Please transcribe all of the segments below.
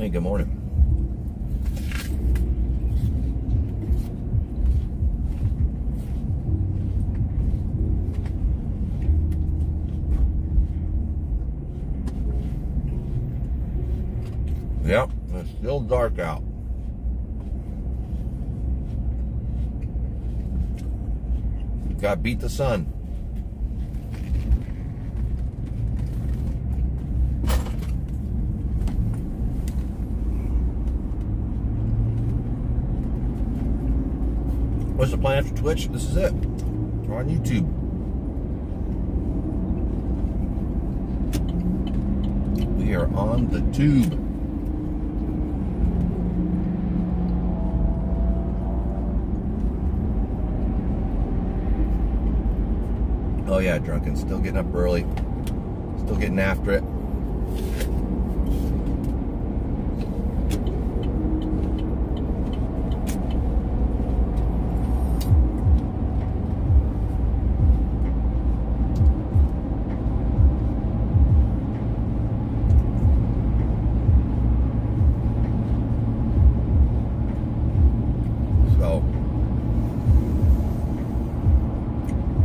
Hey, good morning. Yep, it's still dark out. Gotta beat the sun. What's the plan after Twitch? This is it. We're on YouTube. We are on the tube. Oh yeah, drunken. Still getting up early. Still getting after it.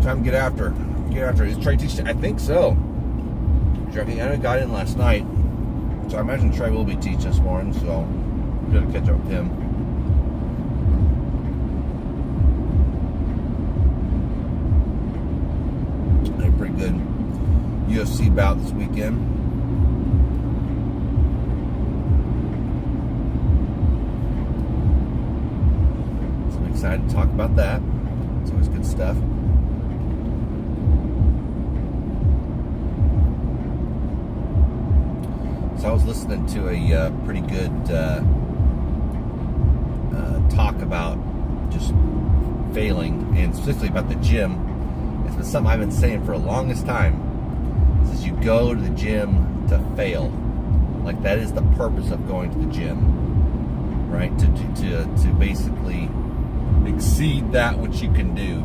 Time to get after it. Is Trey teaching? I think so. I got in last night, so I imagine Trey will be teaching this morning, so I'm gonna catch up with him. A pretty good UFC bout this weekend. So I'm excited to talk about that. It's always good stuff. So I was listening to a pretty good talk about just failing, and specifically about the gym. It's been something I've been saying for the longest time. It says you go to the gym to fail. Like, that is the purpose of going to the gym, right? To basically exceed that which you can do,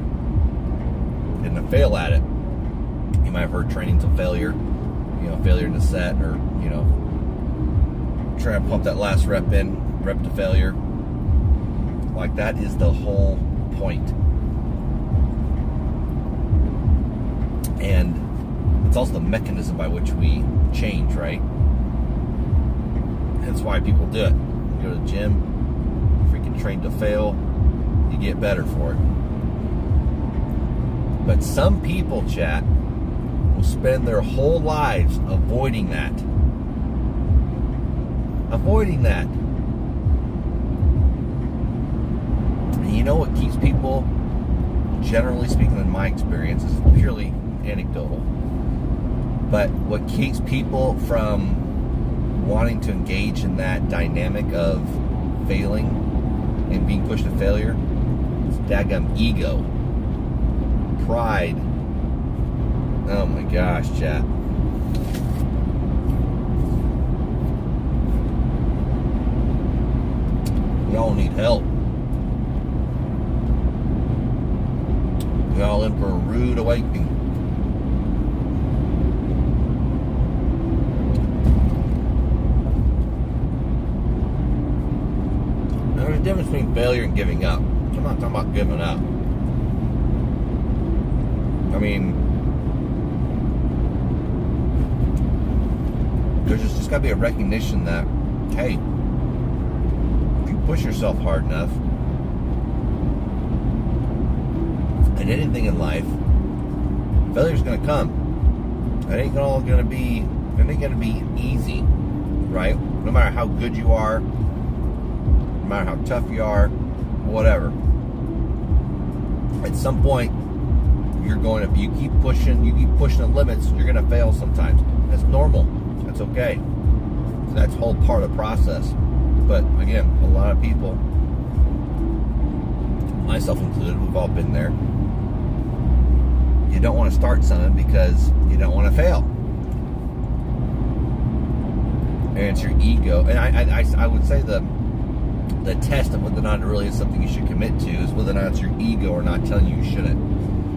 and to fail at it. You might have heard training to failure, failure in the set, or try and pump that last rep to failure. Like, that is the whole point. And it's also the mechanism by which we change, right? That's why people do it. You go to the gym, freaking train to fail, you get better for it. But some people, chat, will spend their whole lives avoiding that. And you know what keeps people, generally speaking, in my experience, is purely anecdotal, but what keeps people from wanting to engage in that dynamic of failing and being pushed to failure is daggum ego, pride. Oh my gosh, chat. We all need help. We're all in for a rude awakening. There's a difference between failure and giving up. I'm not talking about giving up. I mean, there's just got to be a recognition that, hey, if you push yourself hard enough in anything in life, failure's going to come. It ain't all going to be easy, right? No matter how good you are, no matter how tough you are, whatever. At some point, if you keep pushing the limits, you're going to fail sometimes. That's normal. That's okay. That's whole part of the process. But again, a lot of people, myself included, we've all been there. You don't want to start something because you don't want to fail. And it's your ego. And I would say the test of whether or not it really is something you should commit to is whether or not it's your ego or not telling you shouldn't.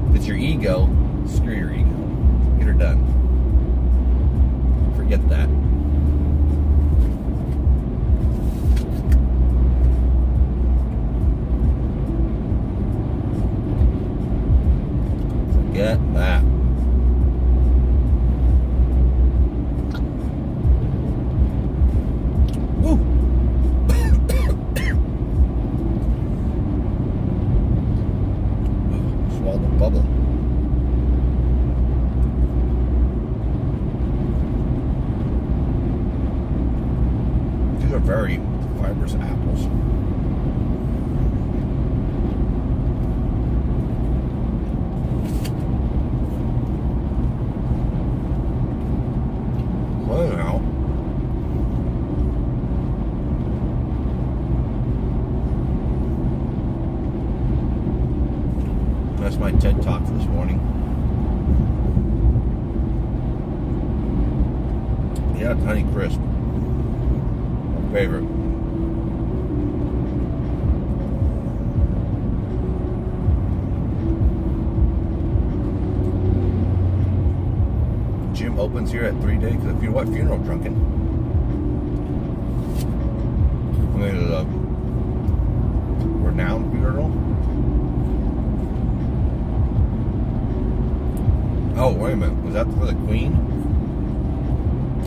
If it's your ego, screw your ego. Get her done. Forget that. at that. Woo! Swallowed a bubble. These are very fibrous apples. Well, now. That's my TED Talk for this morning. Yeah, it's Honey Crisp. My favorite. Gym opens here at 3 days. What funeral, Drunken? I mean, a renowned funeral. Oh, wait a minute. Was that for the Queen?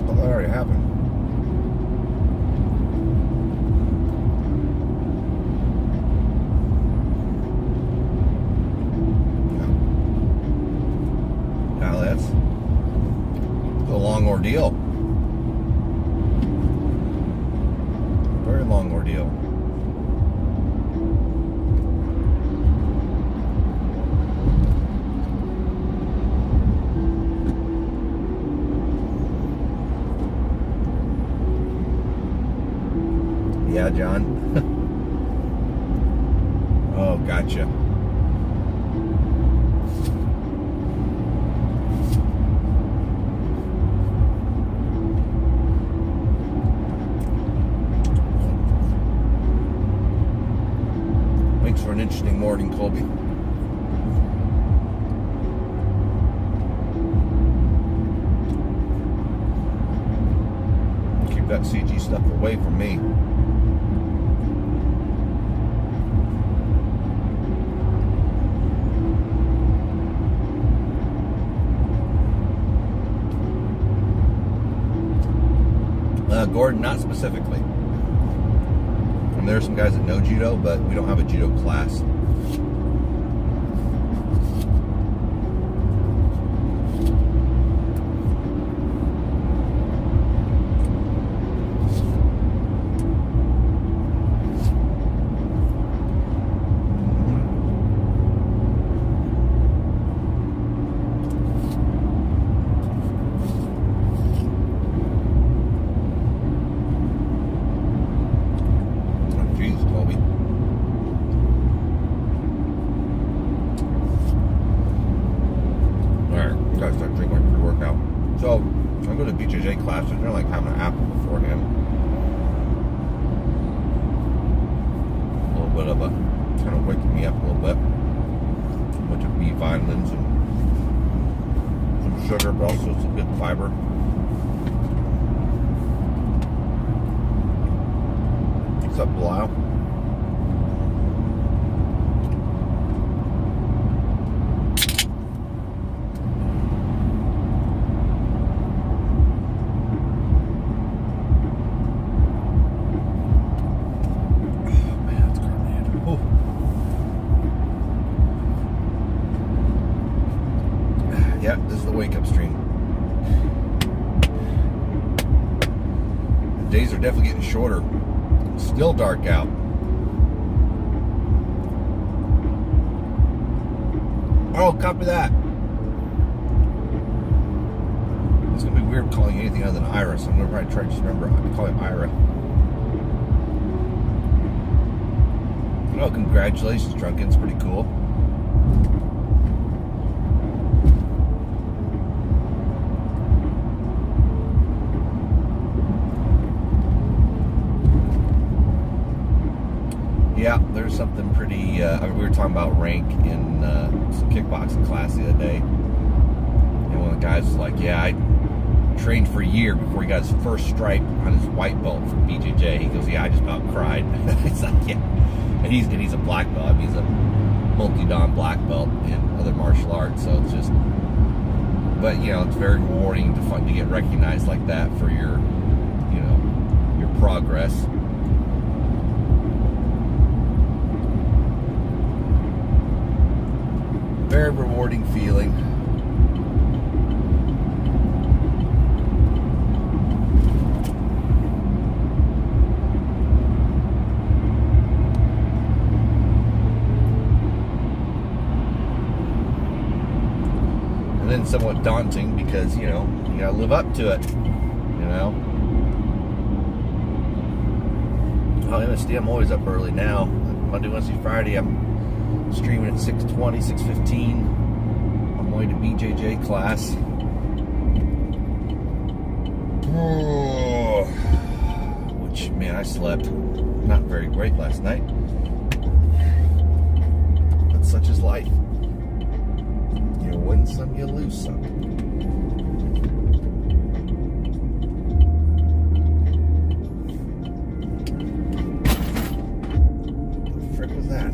Oh, that already happened. Yeah. Now that's a long ordeal. Very long ordeal. Yeah, John. Oh, gotcha. Makes for an interesting morning, Colby. Keep that CG stuff away from me. Gordon, not specifically. And there are some guys that know judo, but we don't have a judo class. So I go to BJJ classes, they're like having an apple beforehand. A little bit of a, kind of waking me up a little bit. A bunch of B vitamins and some sugar, but also some good fiber. What's up, Belial? Yeah, this is the wake up stream. The days are definitely getting shorter. It's still dark out. Oh, copy that. It's gonna be weird calling anything other than Ira, so I'm gonna probably try to just remember I call him Ira. Oh, congratulations, Drunken. It's pretty cool. Yeah, there's something pretty, I mean, we were talking about rank in some kickboxing class the other day. And one of the guys was like, yeah, I trained for a year before he got his first stripe on his white belt from BJJ. He goes, yeah, I just about cried. It's like, yeah. And he's a black belt. I mean, multi-dan black belt in other martial arts, so it's just, but you know, it's very rewarding to get recognized like that for your, you know, your progress. Very rewarding feeling. And then somewhat daunting because, you know, you gotta live up to it, you know. Oh, MSD, I'm always up early now. Monday, Wednesday, Friday, I'm streaming at 6:20, 6:15 on my way to BJJ class. Oh, which, man, I slept not very great last night. But such is life. You win some, you lose some. What the frick was that?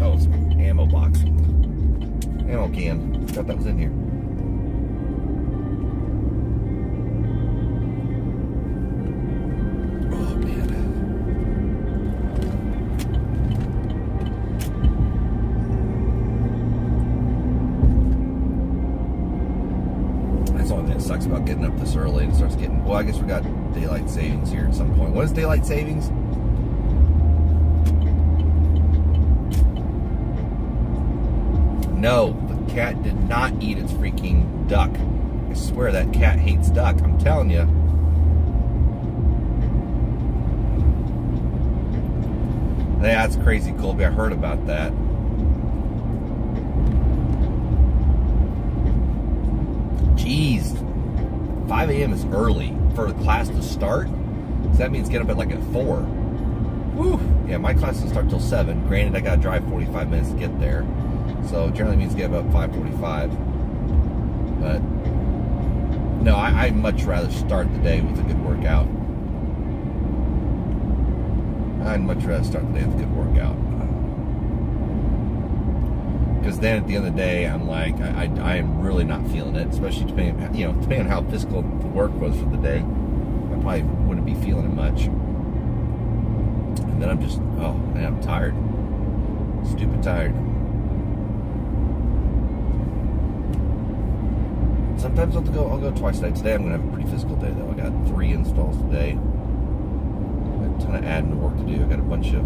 Oh, it's an ammo box. Ammo can. Thought that was in here. Oh, man. That's the only thing that sucks about getting up this early. It starts getting, well, I guess we got daylight savings here at some point. What is daylight savings? No, the cat did not eat its freaking duck. I swear that cat hates duck. I'm telling you. Yeah, that's crazy, Colby. I heard about that. Jeez. 5 a.m. is early for the class to start. So that means get up at like at 4. Whew. Yeah, my class doesn't start till 7. Granted, I gotta drive 45 minutes to get there. So generally means get up at 5:45. But no, I'd much rather start the day with a good workout. I'd much rather start the day with a good workout. Because then at the end of the day, I'm like, I am really not feeling it, especially depending on how physical the work was for the day. I probably wouldn't be feeling it much. And then I'm just, oh man, I'm tired. Stupid tired. Sometimes I'll go twice a day. Today I'm gonna have a pretty physical day though. I got 3 installs today. Got a ton of admin work to do. I got a bunch of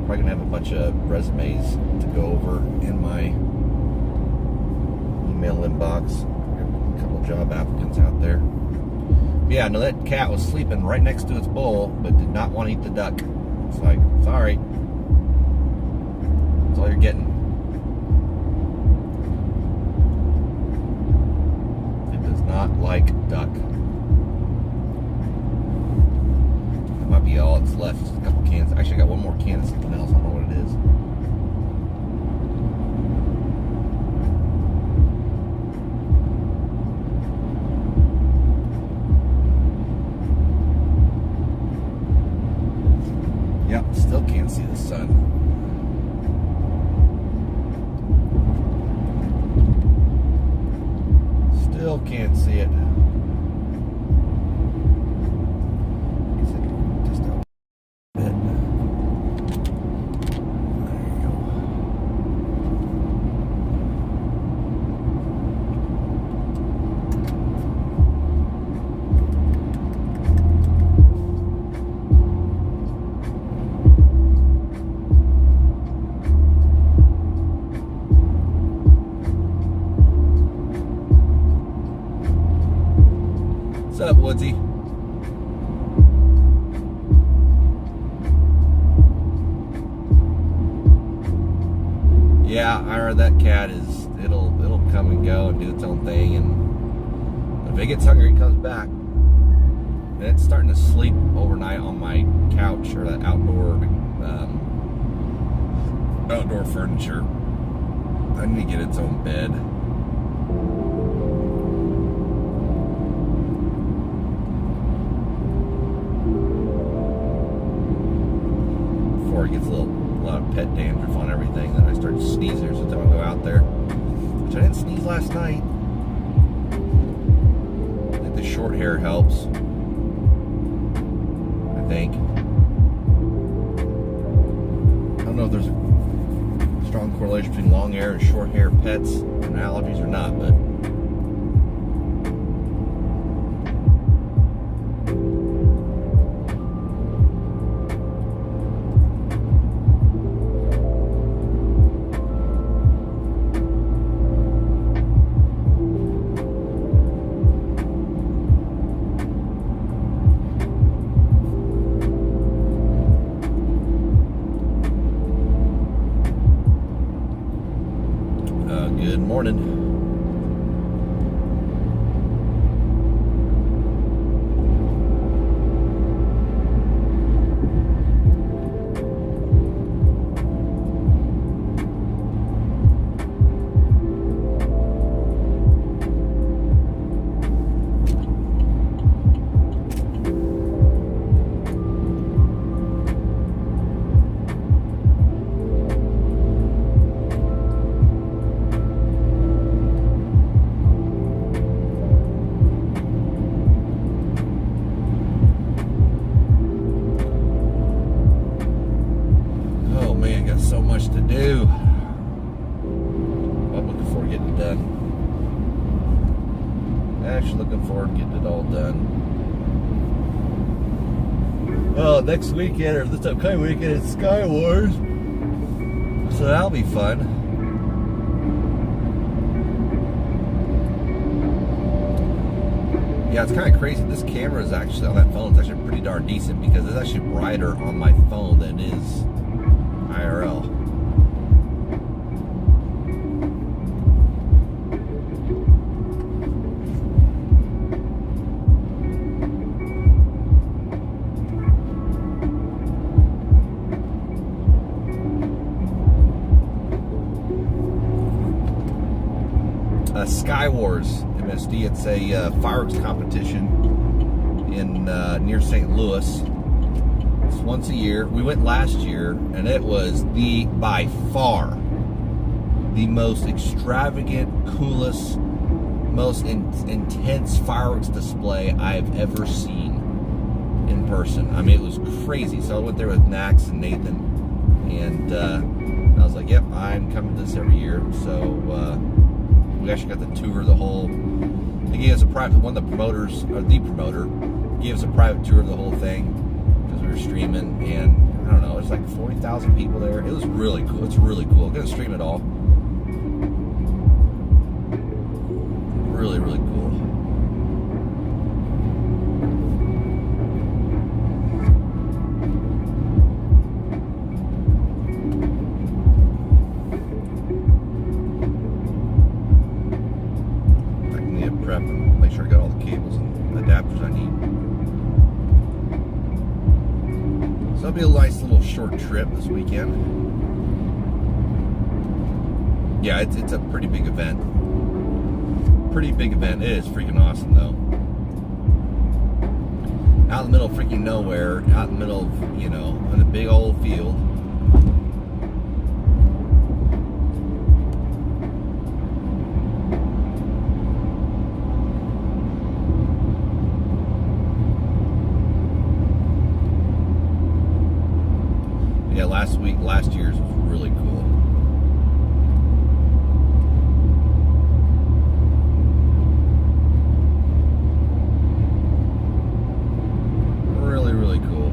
probably gonna have a bunch of resumes to go over in my email inbox. Got a couple of job applicants out there. But yeah, no, that cat was sleeping right next to its bowl, but did not want to eat the duck. It's like, sorry. That's all you're getting. Not like duck. That might be all that's left. Just a couple cans. Actually, I got one more can of something else. I don't know what it is. Yep, still can't see the sun. Still can't see it. Is it just a bit? There you go. What's up, Woodsy? Yeah, I heard that cat it'll come and go and do its own thing, and if it gets hungry, it comes back. And it's starting to sleep overnight on my couch or that outdoor furniture. I need to get its own bed. it gets a lot of pet dandruff on everything. Then I start sneezing every time I go out there. Which I didn't sneeze last night. I think the short hair helps. I think. I don't know if there's a strong correlation between long hair and short hair pets and allergies or not, but good morning. So much to do. I'm looking forward to getting it done. Actually looking forward to getting it all done. Well, next weekend, or this upcoming weekend, it's Sky Wars. So that'll be fun. Yeah, it's kind of crazy. This camera is actually, on that phone, it's actually pretty darn decent because it's actually brighter on my phone than it is IRL. Sky Wars MSD. It's a fireworks competition in near St. Louis. It's once a year. We went last year, and it was by far the most extravagant, coolest, most intense fireworks display I've ever seen in person. I mean, it was crazy. So I went there with Nax and Nathan, and I was like, "Yep, I'm coming to this every year." So we actually got the tour of the whole. They gave us a private. One of the promoters, or the promoter, gave us a private tour of the whole thing. We were streaming, and I don't know, there's like 40,000 people there. It was really cool. It's really cool. I'm gonna stream it all. Really, really cool. I can need to prep and make sure I got all the cables and adapters I need. So it'll be a nice little short trip this weekend. Yeah, it's a pretty big event. Pretty big event. It is freaking awesome though. Out in the middle of freaking nowhere, out in the middle of, in a big old field. Yeah, last year's was really cool. Really, really cool.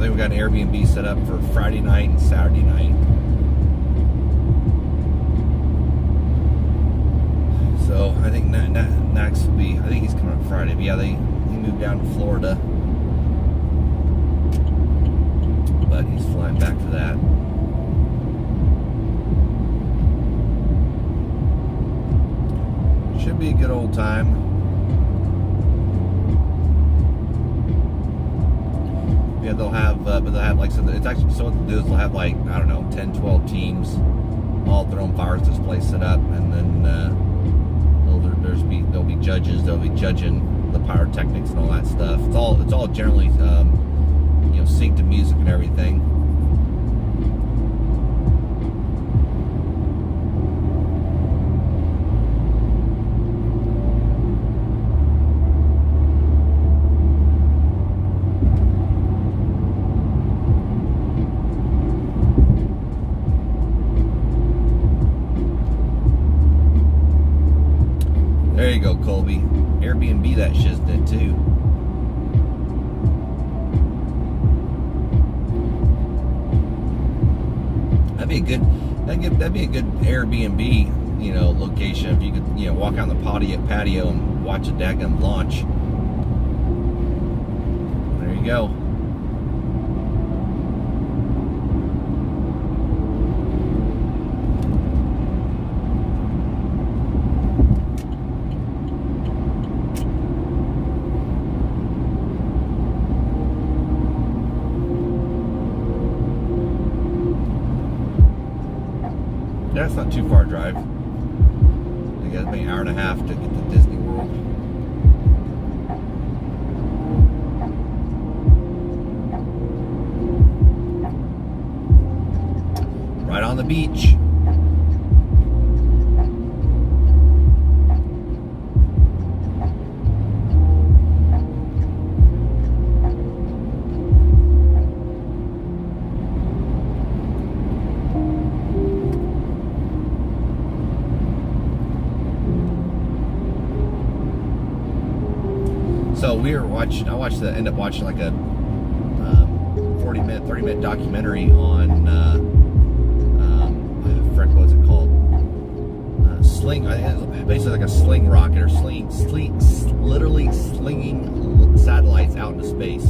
We got an Airbnb set up for Friday night and Saturday night. So I think Nax will be, I think he's coming on Friday, but yeah, he moved down to Florida. Climb back to that. Should be a good old time. Yeah, they'll have, but they'll have, like, so it's actually, so what they'll do is they'll have, like, I don't know, 10, 12 teams all throwing fires displays set up, and then there'll be judges. They'll be judging the pyrotechnics and all that stuff. It's all generally, you know, synced to music and everything. There you go, Colby. Airbnb that shiznit too. That'd be a good Airbnb, you know, location if you could, you know, walk out on the patio and watch a daggum launch. There you go. That's not too far a drive. You got maybe an hour and a half to get to Disney World. Right on the beach. So I ended up watching like a 30-minute documentary on, what's it called? Sling, I think it's basically like a sling rocket or literally slinging satellites out into space.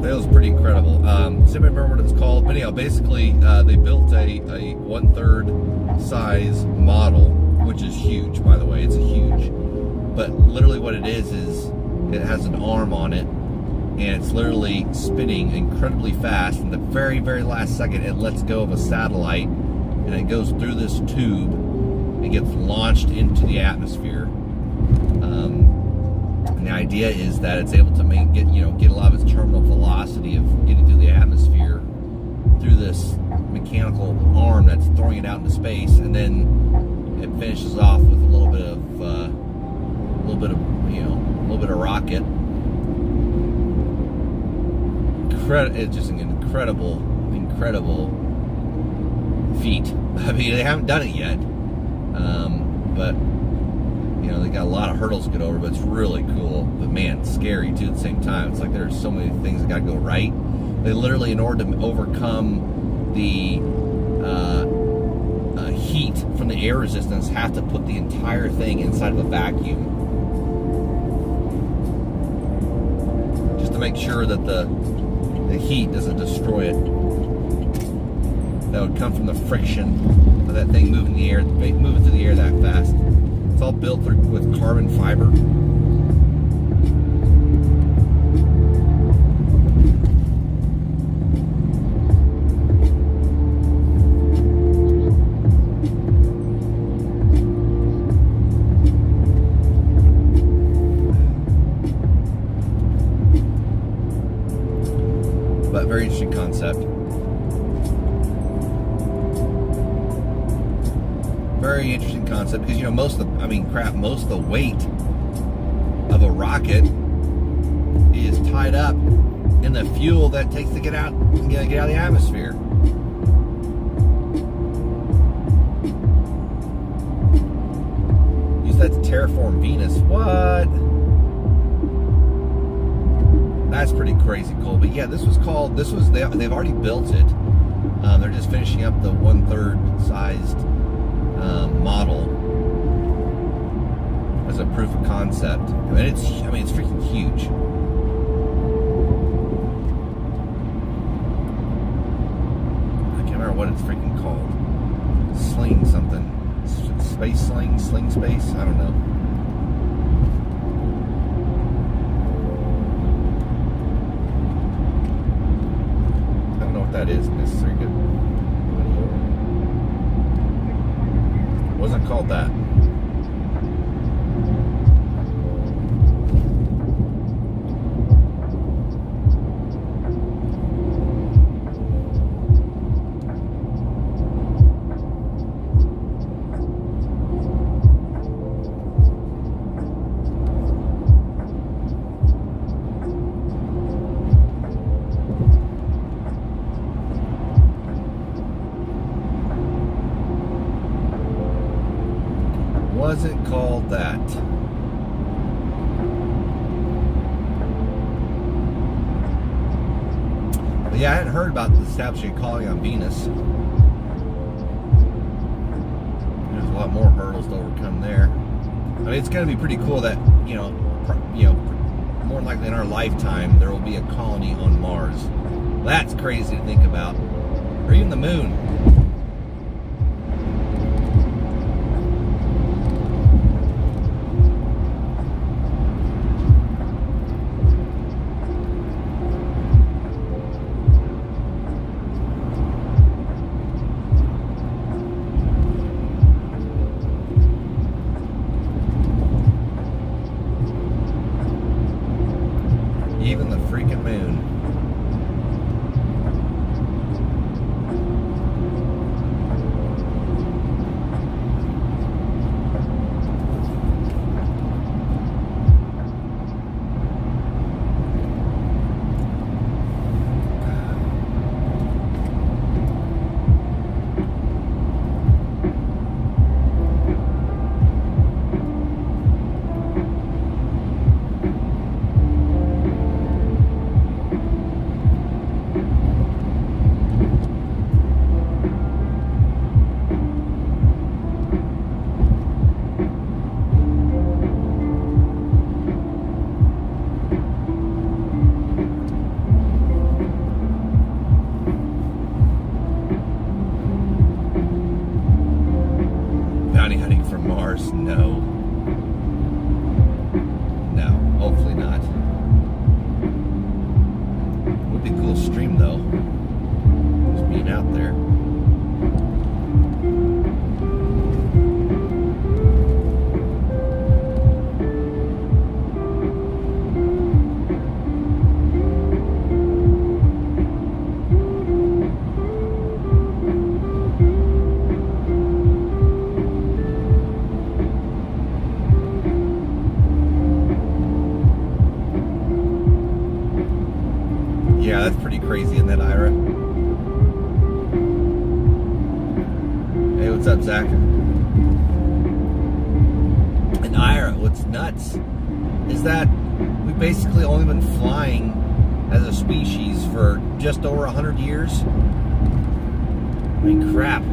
That was pretty incredible. Does anybody remember what it's called? But anyhow, basically, they built a 1/3 size model, which is huge, by the way. It's huge. But literally what it is it has an arm on it, and it's literally spinning incredibly fast. And the very, very last second, it lets go of a satellite, and it goes through this tube and gets launched into the atmosphere. And the idea is that it's able to get a lot of its terminal velocity of getting through the atmosphere through this mechanical arm that's throwing it out into space, and then it finishes off with a little bit of rocket. It's just an incredible feat. I mean, they haven't done it yet, but you know, they got a lot of hurdles to get over. But it's really cool. But man, scary too at the same time. It's like there's so many things that got to go right. They literally, in order to overcome the heat from the air resistance, have to put the entire thing inside of a vacuum, just to make sure that the heat doesn't destroy it. That would come from the friction of that thing moving through the air that fast. It's all built with carbon fiber. But very interesting concept. Very interesting concept, because you know most of the weight of a rocket is tied up in the fuel that it takes to get out of the atmosphere. Use that to terraform Venus. What? That's pretty crazy cool. But yeah, they've already built it. They're just finishing up the 1/3 sized model as a proof of concept. It's freaking huge. or what it's freaking called. Sling something. Space sling? Sling space? I don't know. I don't know what that is necessarily good. It wasn't called that. Wasn't called that. But yeah, I hadn't heard about the establishing a colony on Venus. There's a lot more hurdles to overcome there. I mean, it's going to be pretty cool that, more likely in our lifetime, there will be a colony on Mars. That's crazy to think about. Or even the moon. Even the freaking moon. Hunting for Mars? No. No, hopefully not. Would be a cool stream though. Just being out there. Yeah, that's pretty crazy, isn't that, Ira? Hey, what's up, Zach? And Ira, what's nuts is that we've basically only been flying as a species for just over 100 years. I mean, crap.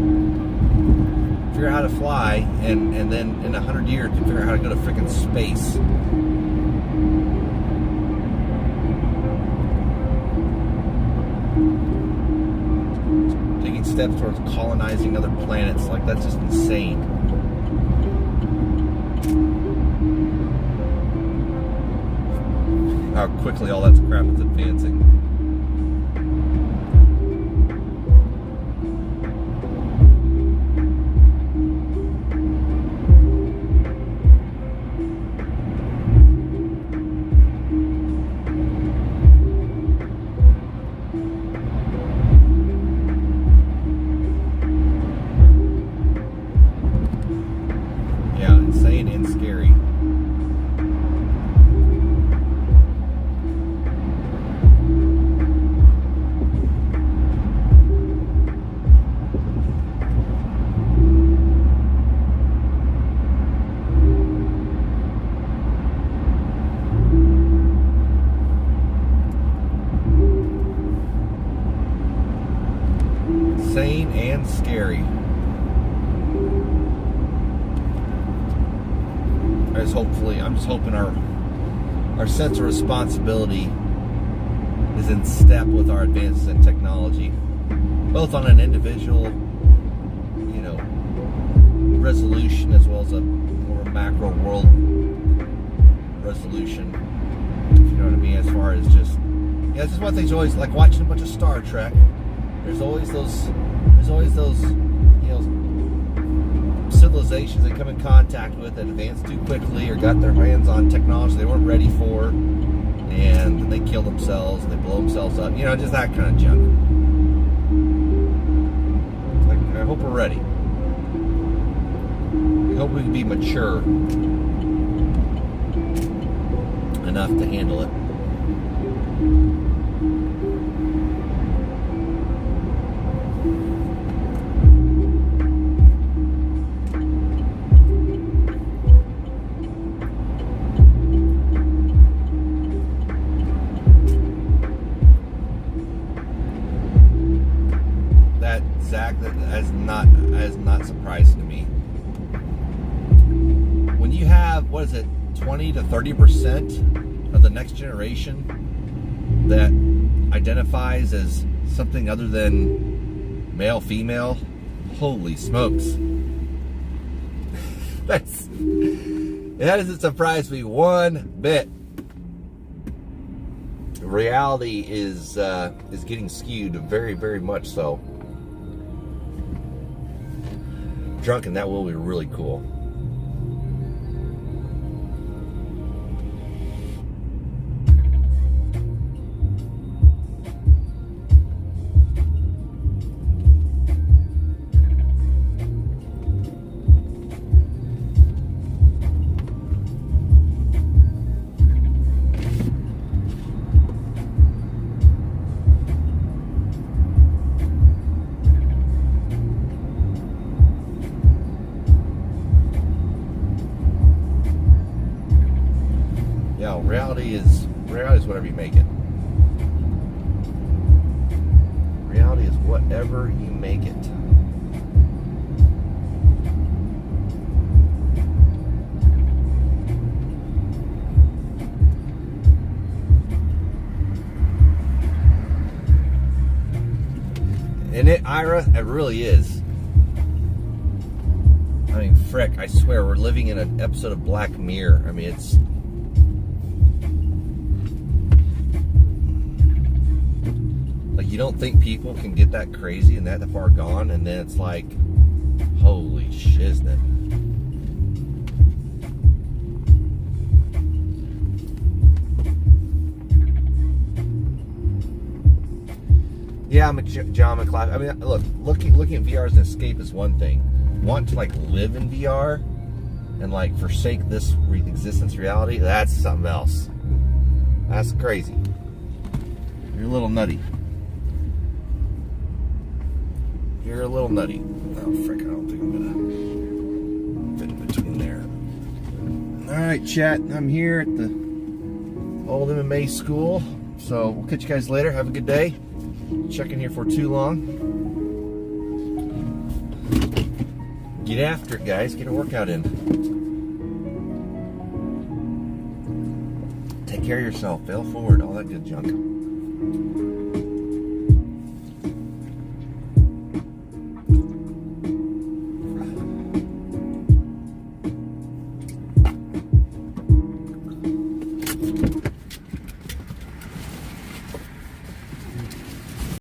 Figure out how to fly, and then in 100 years, you figure out how to go to freaking space. Steps towards colonizing other planets. Like, that's just insane. How quickly all that crap is advancing. Insane and scary. Insane and scary. I'm just hoping our sense of responsibility is in step with our advances in technology. both on an individual, you know, resolution as well as a more macro world resolution. If you know what I mean, as far as just, yeah, this is one thing's always like watching a bunch of Star Trek. There's always those, you know, civilizations they come in contact with that advance too quickly or got their hands on technology they weren't ready for, and they kill themselves and they blow themselves up. You know, just that kind of junk. Like, I hope we're ready. I hope we can be mature enough to handle it. Zach, that is not surprising to me. When you have, what is it, 20 to 30% of the next generation that identifies as something other than male, female, holy smokes. That doesn't surprise me one bit. Reality is getting skewed very, very much so. Drunken, that will be really cool. Reality is whatever you make it. Reality is whatever you make it. And it, Ira, it really is. I mean, frick, I swear, we're living in an episode of Black Mirror. I mean, it's... like, you don't think people can get that crazy and that far gone, and then it's like, holy shiznit. Yeah, John McCloud. I mean, look, looking at VR as an escape is one thing. Want to like live in VR and like forsake this existence reality, that's something else. That's crazy. You're a little nutty. You're a little nutty. Oh, frick, I don't think I'm gonna fit in between there. Alright, chat, I'm here at the old MMA school. So we'll catch you guys later. Have a good day. Check in here for too long. Get after it, guys. Get a workout in. Take care of yourself. Fail forward. All that good junk.